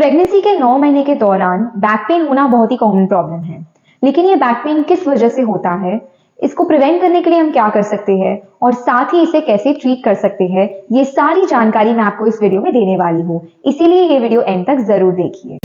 Pregnancy के 9 महीने के दौरान बैक पेन होना बहुत ही कॉमन प्रॉब्लम है। लेकिन ये बैक पेन किस वजह से होता है, इसको प्रिवेंट करने के लिए हम क्या कर सकते हैं और साथ ही इसे कैसे ट्रीट कर सकते हैं, ये सारी जानकारी मैं आपको इस वीडियो में देने वाली हूँ। इसीलिए ये वीडियो एंड तक जरूर देखिए।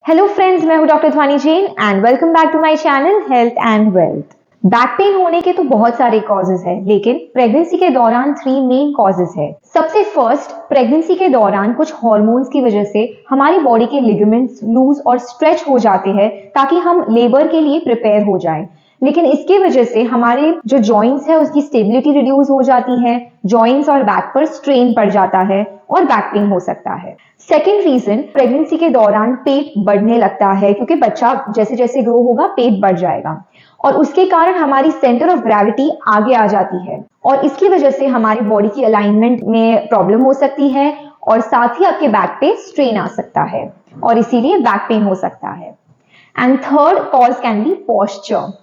हेलो फ्रेंड्स, मैं हूँ doctor Dhwani Jain and welcome back to my channel health and wealth. Back pain होने के तो बहुत सारे कॉजेज हैं, लेकिन प्रेगनेंसी के दौरान 3 मेन कॉजेज है। सबसे फर्स्ट, प्रेगनेंसी के दौरान कुछ हार्मोन्स की वजह से हमारी बॉडी के लिगामेंट्स लूज और स्ट्रेच हो जाते हैं ताकि हम लेबर के लिए प्रिपेयर हो जाएं। लेकिन इसकी वजह से हमारे जो जॉइंट्स है उसकी स्टेबिलिटी रिड्यूस हो जाती है, जॉइंट्स और बैक पर स्ट्रेन पड़ जाता है और बैक पेन हो सकता है। सेकेंड रीजन, प्रेगनेंसी के दौरान पेट बढ़ने लगता है क्योंकि बच्चा जैसे जैसे ग्रो होगा पेट बढ़ जाएगा और उसके कारण हमारी सेंटर ऑफ ग्रेविटी आगे आ जाती है और इसकी वजह से हमारी बॉडी की अलाइनमेंट में प्रॉब्लम हो सकती है और साथ ही आपके बैक पे स्ट्रेन आ सकता है और इसीलिए बैक पेन हो सकता है। And third cause can be posture.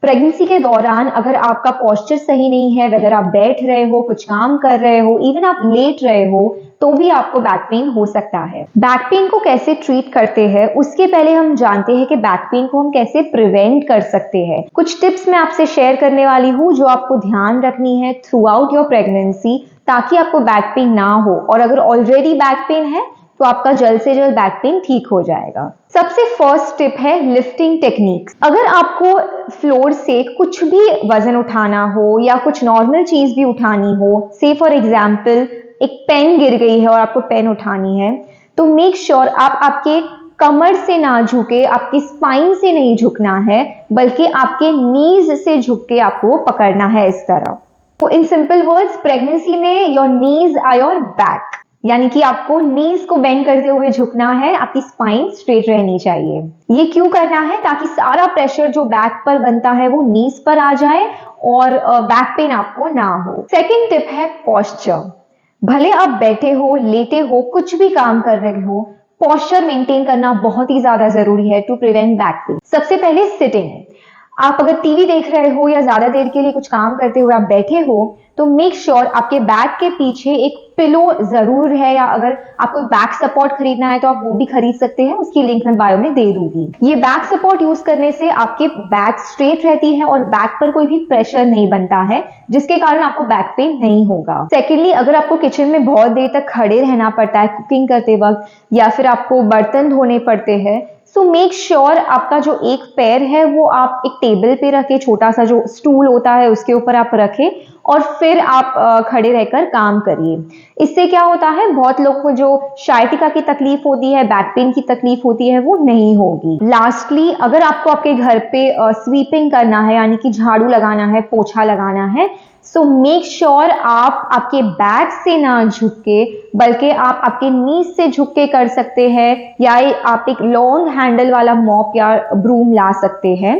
Pregnancy के दौरान अगर आपका पोस्चर सही नहीं है, वेदर आप बैठ रहे हो, कुछ काम कर रहे हो, इवन आप लेट रहे हो, तो भी आपको बैक पेन हो सकता है। बैक पेन को कैसे ट्रीट करते हैं उसके पहले हम जानते हैं कि बैक पेन को हम कैसे प्रिवेंट कर सकते हैं। कुछ टिप्स मैं आपसे शेयर करने वाली हूँ जो आपको ध्यान रखनी है थ्रू आउट योर प्रेगनेंसी ताकि आपको बैक पेन ना हो, और अगर ऑलरेडी बैक पेन है तो आपका जल्द से जल्द बैक पेन ठीक हो जाएगा। सबसे फर्स्ट टिप है लिफ्टिंग टेक्निक्स। अगर आपको फ्लोर से कुछ भी वजन उठाना हो या कुछ नॉर्मल चीज भी उठानी हो, से फॉर एग्जाम्पल एक पेन गिर गई है और आपको पेन उठानी है, तो मेक श्योर आप आपके कमर से ना झुके, आपकी स्पाइन से नहीं झुकना है, बल्कि आपके नीज से झुक के आपको पकड़ना है इस तरह। तो इन सिंपल वर्ड्स, प्रेगनेंसी में your knees or your back, यानी कि आपको नीज को बेंड करते हुए झुकना है, आपकी स्पाइन स्ट्रेट रहनी चाहिए। ये क्यों करना है? ताकि सारा प्रेशर जो बैक पर बनता है वो नीज पर आ जाए और बैक पेन आपको ना हो। सेकंड टिप है पोस्चर। भले आप बैठे हो, लेटे हो, कुछ भी काम कर रहे हो, पोस्चर मेंटेन करना बहुत ही ज्यादा जरूरी है टू प्रिवेंट बैक पेन। सबसे पहले सिटिंग। आप अगर टीवी देख रहे हो या ज्यादा देर के लिए कुछ काम करते हुए आप बैठे हो, तो मेक श्योर आपके बैक के पीछे एक पिलो जरूर है, या अगर आपको बैक सपोर्ट खरीदना है तो आप वो भी खरीद सकते हैं, उसकी लिंक मैं बायो में दे दूंगी। ये बैक सपोर्ट यूज करने से आपके बैक स्ट्रेट रहती है और बैक पर कोई भी प्रेशर नहीं बनता है, जिसके कारण आपको बैक पेन नहीं होगा। सेकेंडली, अगर आपको किचन में बहुत देर तक खड़े रहना पड़ता है कुकिंग करते वक्त, या फिर आपको बर्तन धोने पड़ते हैं, सो मेक श्योर आपका जो एक पैर है वो आप एक टेबल पे रखे, छोटा सा जो स्टूल होता है उसके ऊपर आप रखें और फिर आप खड़े रहकर काम करिए। इससे क्या होता है, बहुत लोगों को जो शायटिका की तकलीफ होती है, बैक पेन की तकलीफ होती है, वो नहीं होगी। लास्टली, अगर आपको आपके घर पे स्वीपिंग करना है, यानी कि झाड़ू लगाना है, पोछा लगाना है, सो मेक श्योर आप आपके बैक से ना झुक के, बल्कि आप आपके नीज से झुक के कर सकते हैं, या आप एक लॉन्ग हैंडल वाला मॉप या ब्रूम ला सकते हैं।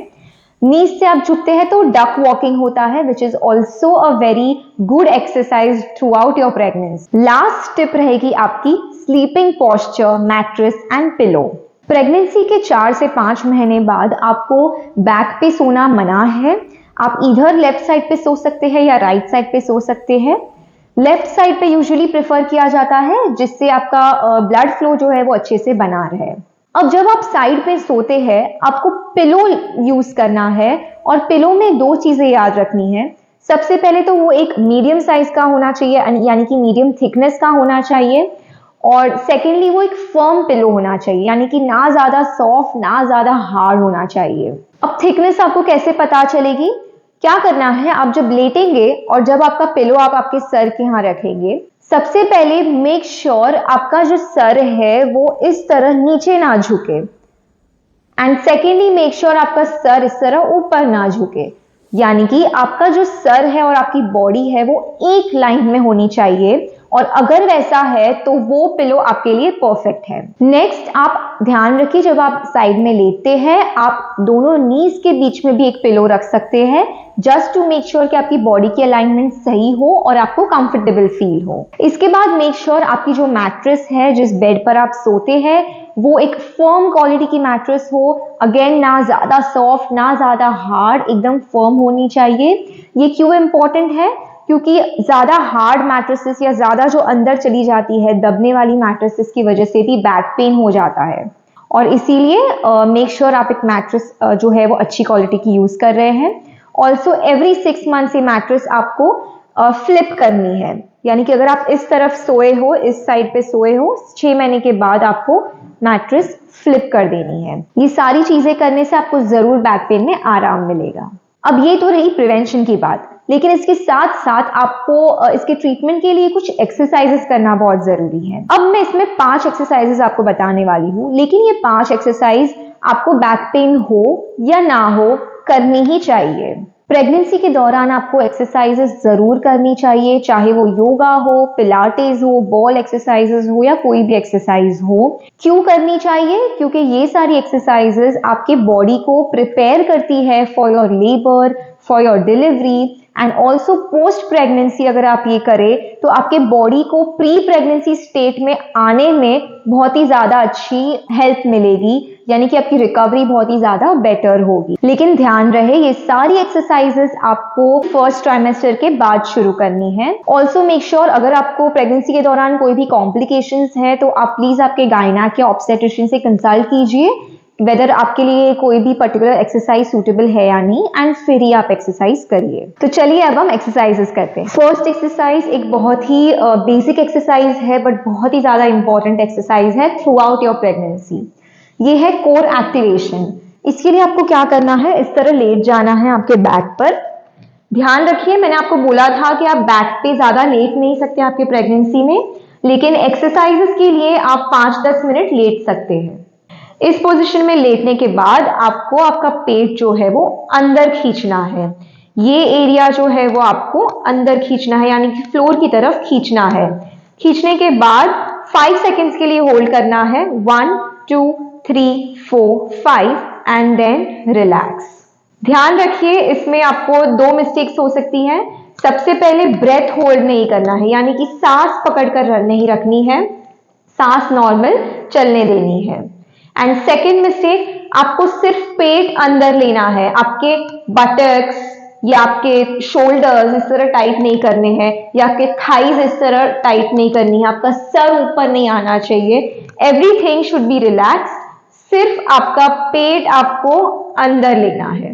नीज से आप झुकते हैं तो डक वॉकिंग होता है, which is also a very good exercise through out your pregnancy. Last tip रहेगी आपकी sleeping posture, mattress and pillow. Pregnancy के 4 से 5 महीने बाद आपको बैक पे सोना मना है। आप इधर लेफ्ट साइड पे सो सकते हैं या राइट साइड पे सो सकते हैं। लेफ्ट साइड पे यूजुअली प्रेफर किया जाता है, जिससे आपका ब्लड फ्लो जो है वो अच्छे से बना रहे। अब जब आप साइड पे सोते हैं, आपको पिलो यूज करना है और पिलो में 2 चीजें याद रखनी है। सबसे पहले तो वो एक मीडियम साइज का होना चाहिए, यानी कि मीडियम थिकनेस का होना चाहिए, और सेकेंडली वो एक फर्म पिलो होना चाहिए, यानी कि ना ज्यादा सॉफ्ट ना ज्यादा हार्ड होना चाहिए। अब थिकनेस आपको कैसे पता चलेगी? क्या करना है, आप जब लेटेंगे और जब आपका पिलो आप आपके सर के यहाँ रखेंगे, सबसे पहले मेक श्योर आपका जो सर है वो इस तरह नीचे ना झुके, एंड सेकेंडली मेक श्योर आपका सर इस तरह ऊपर ना झुके, यानी कि आपका जो सर है और आपकी बॉडी है वो एक लाइन में होनी चाहिए, और अगर वैसा है तो वो पिलो आपके लिए परफेक्ट है। नेक्स्ट, आप ध्यान रखिए जब आप साइड में लेटते हैं, आप दोनों नीज के बीच में भी एक पिलो रख सकते हैं, जस्ट टू मेक श्योर कि आपकी बॉडी की अलाइनमेंट सही हो और आपको कंफर्टेबल फील हो। इसके बाद मेक श्योर आपकी जो मैट्रेस है, जिस बेड पर आप सोते हैं, वो एक फर्म क्वालिटी की मैट्रेस हो। अगेन, ना ज्यादा सॉफ्ट ना ज्यादा हार्ड, एकदम फर्म होनी चाहिए। ये क्यों इंपॉर्टेंट है? क्योंकि ज्यादा हार्ड मैट्रेसेस या ज्यादा जो अंदर चली जाती है दबने वाली मैट्रेसेस की वजह से भी बैक पेन हो जाता है। और इसीलिए मेक श्योर आप एक मैट्रेस जो है वो अच्छी क्वालिटी की यूज कर रहे हैं। ऑल्सो एवरी 6 मंथ ये मैट्रेस आपको फ्लिप करनी है, यानी कि अगर आप इस तरफ सोए हो, इस साइड पे सोए हो, 6 महीने के बाद आपको मैट्रेस फ्लिप कर देनी है। ये सारी चीजें करने से आपको जरूर बैक पेन में आराम मिलेगा। अब ये तो रही प्रिवेंशन की बात, लेकिन इसके साथ साथ आपको इसके ट्रीटमेंट के लिए कुछ एक्सरसाइजेस करना बहुत जरूरी है। अब मैं इसमें 5 एक्सरसाइजेस आपको बताने वाली हूँ, लेकिन ये 5 एक्सरसाइज आपको बैक पेन हो या ना हो करनी ही चाहिए। प्रेगनेंसी के दौरान आपको एक्सरसाइजेस जरूर करनी चाहिए, चाहे वो योगा हो, पिलाटेस हो, बॉल एक्सरसाइजेस हो या कोई भी एक्सरसाइज हो। क्यों करनी चाहिए? क्योंकि ये सारी एक्सरसाइजेस आपके बॉडी को प्रिपेयर करती है for your labour, for your delivery and also post pregnancy. अगर आप ये करें तो आपके बॉडी को प्री प्रेगनेंसी स्टेट में आने में बहुत ही ज्यादा अच्छी हेल्प मिलेगी, यानी कि आपकी रिकवरी बहुत ही ज्यादा बेटर होगी। लेकिन ध्यान रहे ये सारी एक्सरसाइजेस आपको फर्स्ट ट्राइमेस्टर के बाद शुरू करनी है। ऑल्सो मेक श्योर अगर आपको प्रेगनेंसी के दौरान कोई भी कॉम्प्लिकेशंस है तो आप प्लीज आपके गायनेक या ऑब्स्टेट्रिशियन से कंसल्ट कीजिए वेदर आपके लिए कोई भी पर्टिकुलर एक्सरसाइज सूटेबल है या नहीं, एंड फिर ही आप एक्सरसाइज करिए। तो चलिए अब हम एक्सरसाइजेस करते हैं। फर्स्ट एक्सरसाइज एक बहुत ही बेसिक एक्सरसाइज है बट बहुत ही ज्यादा इंपॉर्टेंट एक्सरसाइज है थ्रू आउट योर प्रेगनेंसी। ये है कोर एक्टिवेशन। इसके लिए आपको क्या करना है, इस तरह लेट जाना है आपके बैक पर। ध्यान रखिए मैंने आपको बोला था कि आप बैक पे ज्यादा लेट नहीं सकते आपके प्रेगनेंसी में, लेकिन एक्सरसाइजेस के लिए आप 5-10 मिनट लेट सकते हैं। इस पोजीशन में लेटने के बाद आपको आपका पेट जो है वो अंदर खींचना है। ये एरिया जो है वो आपको अंदर खींचना है, यानी कि फ्लोर की तरफ खींचना है। खींचने के बाद 5 सेकेंड्स के लिए होल्ड करना है, 1 2 3 4 5 एंड देन रिलैक्स। ध्यान रखिए इसमें आपको 2 मिस्टेक्स हो सकती हैं। सबसे पहले ब्रेथ होल्ड नहीं करना है, यानी कि सांस पकड़कर नहीं रखनी है, सांस नॉर्मल चलने देनी है। एंड सेकेंड मिस्टेक, आपको सिर्फ पेट अंदर लेना है, आपके बटक्स या आपके शोल्डर्स इस तरह टाइट नहीं करने हैं, या आपके थाइज इस तरह टाइट नहीं करनी है, आपका सर ऊपर नहीं आना चाहिए। एवरीथिंग शुड बी रिलैक्स, सिर्फ आपका पेट आपको अंदर लेना है।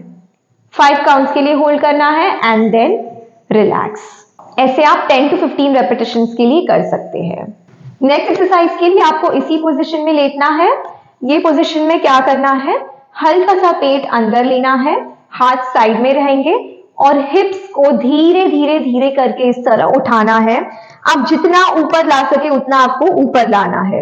5 काउंट्स के लिए होल्ड करना है एंड देन रिलैक्स। ऐसे आप 10 to 15 रेपिटेशंस के लिए कर सकते हैं। नेक्स्ट एक्सरसाइज के लिए आपको इसी पोजीशन में लेटना है। ये पोजीशन में क्या करना है, हल्का सा पेट अंदर लेना है, हाथ साइड में रहेंगे और हिप्स को धीरे धीरे धीरे करके इस तरह उठाना है। आप जितना ऊपर ला सके उतना आपको ऊपर लाना है।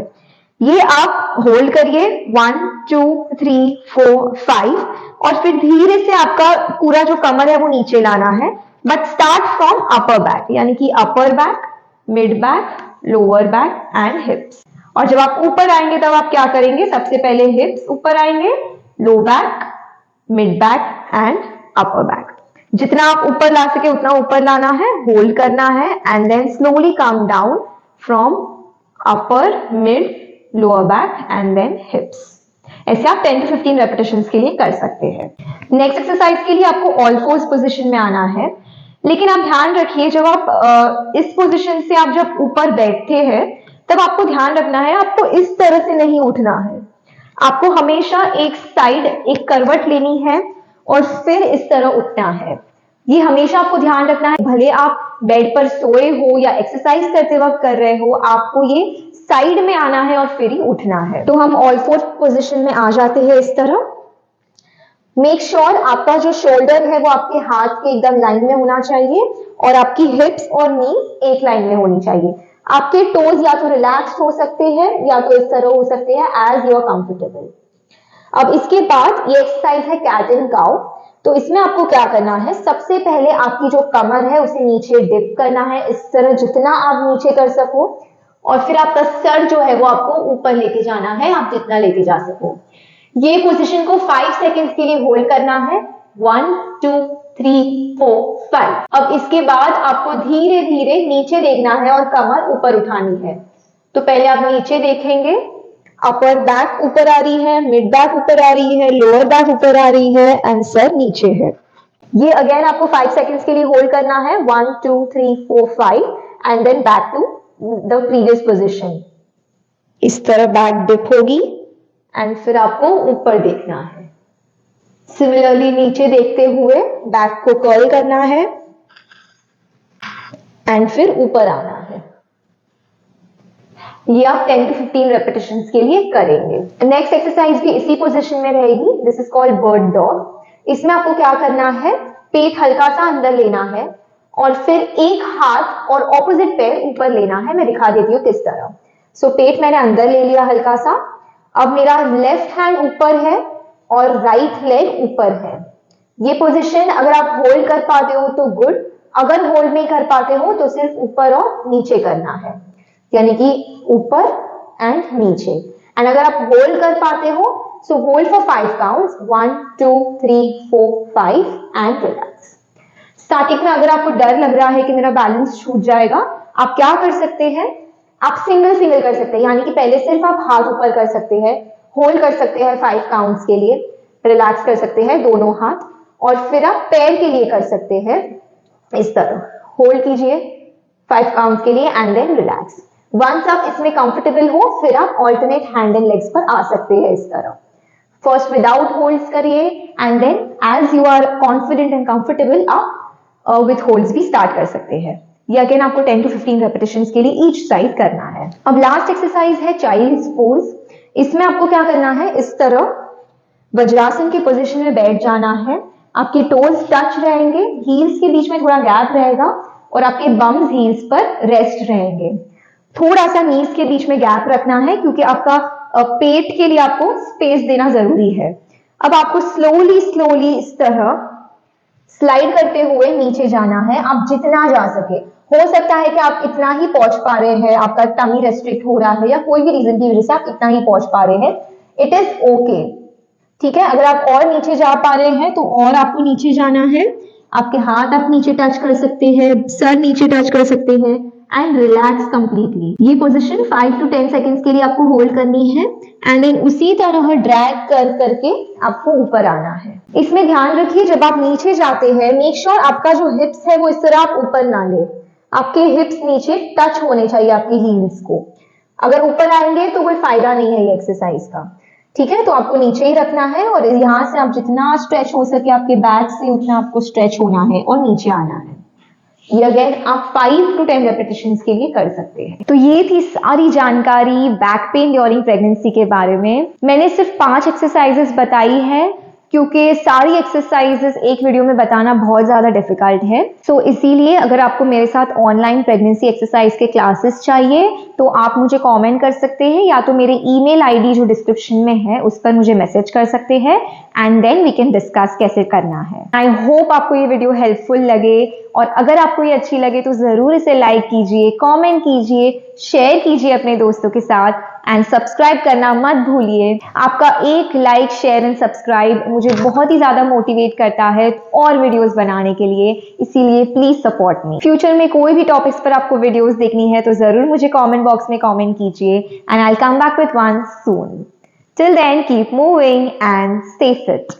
ये आप होल्ड करिए 1 2 3 4 5 और फिर धीरे से आपका पूरा जो कमर है वो नीचे लाना है, but start from upper back, यानी कि upper back, mid back, lower back and हिप्स। और जब आप ऊपर आएंगे तब आप क्या करेंगे, सबसे पहले हिप्स ऊपर आएंगे, low back, mid back and upper back. जितना आप ऊपर ला सके उतना ऊपर लाना है, होल्ड करना है and then slowly come down from upper, mid, lower back and then hips. ऐसे आप 10 to 15 रेपिटेशंस के लिए कर सकते हैं। नेक्स्ट एक्सरसाइज के लिए आपको ऑल फोर्स पोजीशन में आना है, लेकिन आप ध्यान रखिए जब आप इस पोजीशन से आप जब ऊपर बैठते हैं तब आपको ध्यान रखना है आपको इस तरह से नहीं उठना है। आपको हमेशा एक साइड, एक करवट लेनी है और फिर इस तरह उठना है। ये हमेशा आपको ध्यान रखना है, भले आप बेड पर सोए हो या एक्सरसाइज करते वक्त कर रहे हो, आपको ये साइड में आना है और फिर ही उठना है। तो हम ऑल फोर पोजीशन में आ जाते हैं इस तरह। मेक श्योर आपका जो शोल्डर है वो आपके हाथ के एकदम लाइन में होना चाहिए और आपकी हिप्स और नी एक लाइन में होनी चाहिए। आपके टोज या तो रिलैक्स हो सकते हैं या तो इस तरह हो सकते हैं, एज यू आर कंफर्टेबल। अब इसके बाद ये एक्सरसाइज है कैट एंड काउ। तो इसमें आपको क्या करना है, सबसे पहले आपकी जो कमर है उसे नीचे डिप करना है, इस तरह जितना आप नीचे कर सको, और फिर आपका सर जो है वो आपको ऊपर लेके जाना है, आप जितना लेके जा सको। ये पोजीशन को 5 सेकेंड्स के लिए होल्ड करना है, 1 2 3 4 5। अब इसके बाद आपको धीरे धीरे नीचे देखना है और कमर ऊपर उठानी है। तो पहले आप नीचे देखेंगे, अपर बैक ऊपर आ रही है, मिड बैक ऊपर आ रही है, लोअर बैक ऊपर आ रही है एंड सर नीचे है। ये अगेन आपको 5 सेकेंड्स के लिए होल्ड करना है, 1 2 3 4 5 and then back to the previous position. इस तरह बैक डिप होगी एंड फिर आपको ऊपर देखना है। सिमिलरली नीचे देखते हुए बैक को कर्ल करना है एंड फिर ऊपर आना है। ये आप 10 to 15 रेपिटेशंस के लिए करेंगे। नेक्स्ट एक्सरसाइज भी इसी पोजीशन में रहेगी। This is called bird dog. इसमें आपको क्या करना है, पेट हल्का सा अंदर लेना है और फिर एक हाथ और ऑपोजिट पैर ऊपर लेना है। मैं दिखा देती हूँ किस तरह। सो पेट मैंने अंदर ले लिया हल्का सा। अब मेरा लेफ्ट हैंड ऊपर है और राइट लेग ऊपर है। ये पोजीशन अगर आप होल्ड कर पाते हो तो गुड, अगर होल्ड नहीं कर पाते हो तो सिर्फ ऊपर और नीचे करना है, यानी कि ऊपर एंड नीचे। एंड अगर आप होल्ड कर पाते हो so hold for 5 counts, 1 2 3 4 5 and relax. Starting में अगर आपको डर लग रहा है कि मेरा बैलेंस छूट जाएगा, आप क्या कर सकते हैं, आप सिंगल सिंगल कर सकते हैं, यानी कि पहले सिर्फ आप हाथ ऊपर कर सकते हैं, होल्ड कर सकते हैं 5 काउंट्स के लिए, रिलैक्स कर सकते हैं दोनों हाथ, और फिर आप पैर के लिए कर सकते हैं इस तरह, होल्ड कीजिए 5 काउंट्स के लिए एंड देन रिलैक्स। वंस आप इसमें कंफर्टेबल हो फिर आप ऑल्टरनेट हैंड एंड लेग्स पर आ सकते हैं इस तरह। फर्स्ट विदाउट होल्ड्स करिए and then as you are confident and comfortable आप विथ होल्ड्स भी स्टार्ट कर सकते हैं। ये अगेन आपको 10 to 15 रेपिटेशंस के लिए ईच साइड करना है। अब लास्ट एक्सरसाइज है चाइल्ड्स पोज। इसमें आपको क्या करना है, इस तरह वज्रासन की पोजीशन में बैठ जाना है। आपके टोज टच रहेंगे, हील्स के बीच में थोड़ा गैप रहेगा और आपके बम्स हील्स पर रेस्ट रहेंगे। थोड़ा सा नीज के बीच में गैप रखना है क्योंकि आपका पेट के लिए आपको स्पेस देना जरूरी है। अब आपको स्लोली स्लोली इस तरह स्लाइड करते हुए नीचे जाना है, आप जितना जा सके। हो सकता है कि आप इतना ही पहुंच पा रहे हैं, आपका टमी रेस्ट्रिक्ट हो रहा है या कोई भी रीजन की वजह से आप इतना ही पहुंच पा रहे हैं, इट इज ओके, ठीक है। अगर आप और नीचे जा पा रहे हैं तो और आपको नीचे जाना है। आपके हाथ आप नीचे टच कर सकते हैं, सर नीचे टच कर सकते हैं एंड रिलैक्स कंप्लीटली। ये पोजीशन 5 to 10 सेकेंड्स के लिए आपको होल्ड करनी है एंड देन उसी तरह ड्रैग कर करके आपको ऊपर आना है। इसमें ध्यान रखिए जब आप नीचे जाते हैं, मेक श्योर आपका जो हिप्स है वो इस तरह आप ऊपर ना ले, आपके हिप्स नीचे टच होने चाहिए आपकी हील्स को। अगर ऊपर आएंगे तो कोई फायदा नहीं है ये एक्सरसाइज का, ठीक है। तो आपको नीचे ही रखना है और यहां से आप जितना स्ट्रेच हो सके आपके बैक से उतना आपको स्ट्रेच होना है और नीचे आना है। ये अगेन आप 5 to 10 रेपिटेशंस के लिए कर सकते हैं। तो ये थी सारी जानकारी बैक पेन ड्यूरिंग प्रेगनेंसी के बारे में। मैंने सिर्फ 5 एक्सरसाइजेस बताई है क्योंकि सारी एक्सरसाइजेस एक वीडियो में बताना बहुत ज्यादा डिफिकल्ट है। सो इसीलिए अगर आपको मेरे साथ ऑनलाइन प्रेगनेंसी एक्सरसाइज के क्लासेस चाहिए तो आप मुझे कमेंट कर सकते हैं या तो मेरे ईमेल आईडी जो डिस्क्रिप्शन में है उस पर मुझे मैसेज कर सकते हैं and then we can discuss कैसे करना है। आई होप आपको ये वीडियो हेल्पफुल लगे और अगर आपको ये अच्छी लगे तो जरूर इसे लाइक कीजिए, कमेंट कीजिए, शेयर कीजिए अपने दोस्तों के साथ एंड सब्सक्राइब करना मत भूलिए। आपका एक लाइक, शेयर एंड सब्सक्राइब मुझे बहुत ही ज्यादा मोटिवेट करता है और वीडियोस बनाने के लिए, इसीलिए प्लीज सपोर्ट मी। फ्यूचर में कोई भी टॉपिक्स पर आपको वीडियोस देखनी है तो जरूर मुझे कमेंट बॉक्स में कमेंट कीजिए and I will come back with one soon. Till then keep moving and stay fit.